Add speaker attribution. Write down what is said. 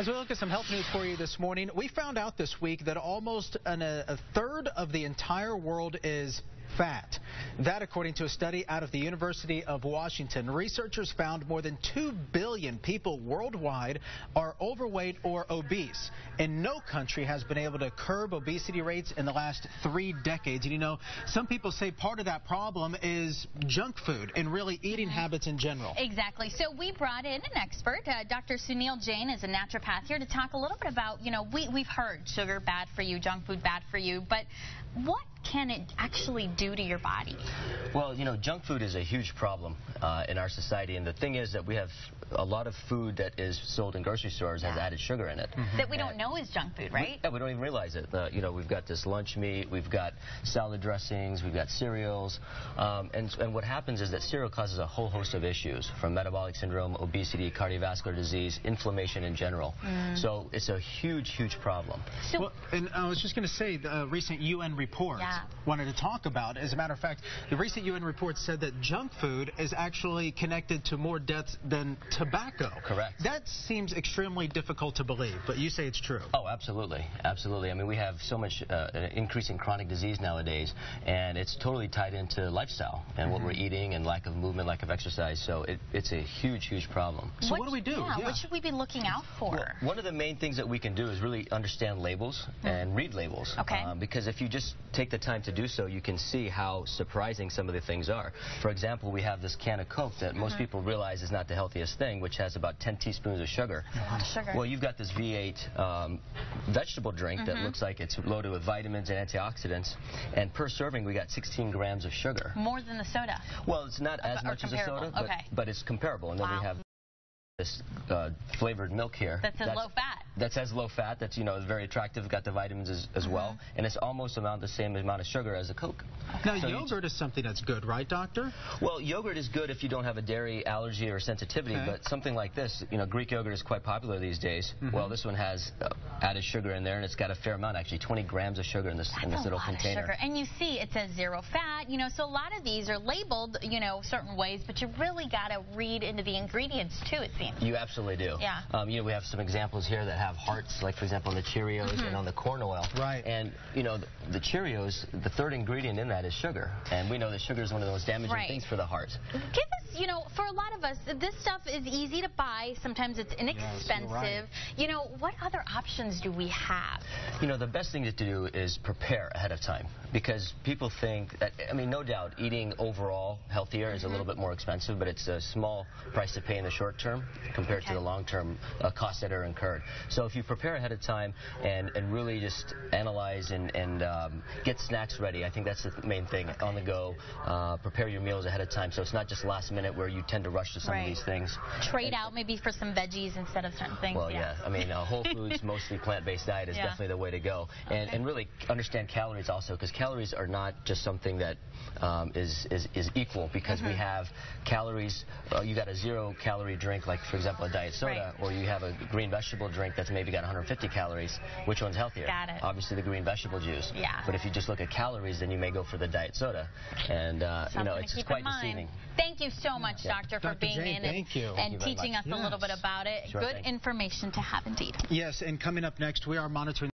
Speaker 1: As we look at some health news for you this morning, we found out this week that almost a third of the entire world is fat. That, according to a study out of the University of Washington. Researchers found more than 2 billion people worldwide are overweight or obese, and no country has been able to curb obesity rates in the last 3 decades. And you know, some people say part of that problem is junk food and really eating habits in general.
Speaker 2: Exactly. So we brought in an expert. Dr. Suneil Jain is a naturopath here to talk a little bit about, you know, we've heard sugar bad for you, junk food bad for you, but what can it actually do to your body?
Speaker 3: Well, you know, junk food is a huge problem in our society, and the thing is that we have a lot of food that is sold in grocery stores has added sugar in it.
Speaker 2: That we don't know is junk food, right?
Speaker 3: We don't even realize it. You know, we've got this lunch meat, we've got salad dressings, we've got cereals, and what happens is that cereal causes a whole host of issues, from metabolic syndrome, obesity, cardiovascular disease, inflammation in general. So it's a huge, huge problem.
Speaker 1: So, well, and I was just going to say, the recent UN report wanted to talk about. As a matter of fact, the recent UN report said that junk food is actually connected to more deaths than tobacco.
Speaker 3: Correct.
Speaker 1: That seems extremely difficult to believe, but you say it's true.
Speaker 3: Oh, absolutely. Absolutely. I mean, we have so much increase in chronic disease nowadays, and it's totally tied into lifestyle and what we're eating and lack of movement, lack of exercise. So it's a huge, huge problem.
Speaker 1: So what do we do?
Speaker 2: What should we be looking out for?
Speaker 3: Well, one of the main things that we can do is really understand labels and read labels.
Speaker 2: Okay.
Speaker 3: Because if you just take the time to do so, you can see how surprising some of the things are. For example, we have this can of Coke that most people realize is not the healthiest thing, which has about 10 teaspoons of sugar.
Speaker 2: That's a lot of sugar.
Speaker 3: Well, you've got this V8 vegetable drink that looks like it's loaded with vitamins and antioxidants, and per serving we got 16 grams of sugar.
Speaker 2: More than the soda.
Speaker 3: Well, it's not as much as a soda, but it's comparable. And then we have this flavored milk here.
Speaker 2: That says low fat.
Speaker 3: That says low fat. That's, you know, very attractive. Got the vitamins as well, and it's almost the same amount of sugar as a Coke.
Speaker 1: Now, so yogurt is something that's good, right, doctor?
Speaker 3: Well, yogurt is good if you don't have a dairy allergy or sensitivity, but something like this, you know, Greek yogurt is quite popular these days. Well, this one has added sugar in there, and it's got a fair amount, actually, 20 grams of sugar in this little container.
Speaker 2: Sugar. And you see, it says 0 fat. You know, so a lot of these are labeled, you know, certain ways, but you really got to read into the ingredients too, it seems.
Speaker 3: You absolutely do.
Speaker 2: Yeah.
Speaker 3: You know, we have some examples here that have hearts, like, for example, on the Cheerios and on the corn oil.
Speaker 1: Right.
Speaker 3: And, you know, the Cheerios, the third ingredient in that is sugar. And we know that sugar is one of the most damaging things for the heart.
Speaker 2: Give us, you know, for a lot of us, this stuff is easy to buy. Sometimes it's inexpensive.
Speaker 1: Yes,
Speaker 2: you know, what other options do we have?
Speaker 3: You know, the best thing to do is prepare ahead of time, because people think that, I mean, no doubt, eating overall healthier is a little bit more expensive, but it's a small price to pay in the short term compared to the long-term costs that are incurred. So if you prepare ahead of time and really just analyze and get snacks ready, I think that's the main thing. On the go, prepare your meals ahead of time, so it's not just last minute where you tend to rush to some of these things.
Speaker 2: Trade out maybe for some veggies instead of certain things.
Speaker 3: Well, I mean, Whole Foods, mostly plant-based diet is definitely the way to go. And really understand calories also, because calories are not just something that is equal, because we have calories. You got a 0-calorie drink, like, for example, a diet soda, or you have a green vegetable drink that's maybe got 150 calories. Which one's healthier?
Speaker 2: Got it.
Speaker 3: Obviously the green vegetable juice.
Speaker 2: Yeah.
Speaker 3: But if you just look at calories, then you may go for the diet soda. And, you know, it's quite deceiving.
Speaker 2: Thank you so much, Doctor, for being in and teaching us a little bit about it. Good information to have, indeed.
Speaker 1: Yes, and coming up next, we are monitoring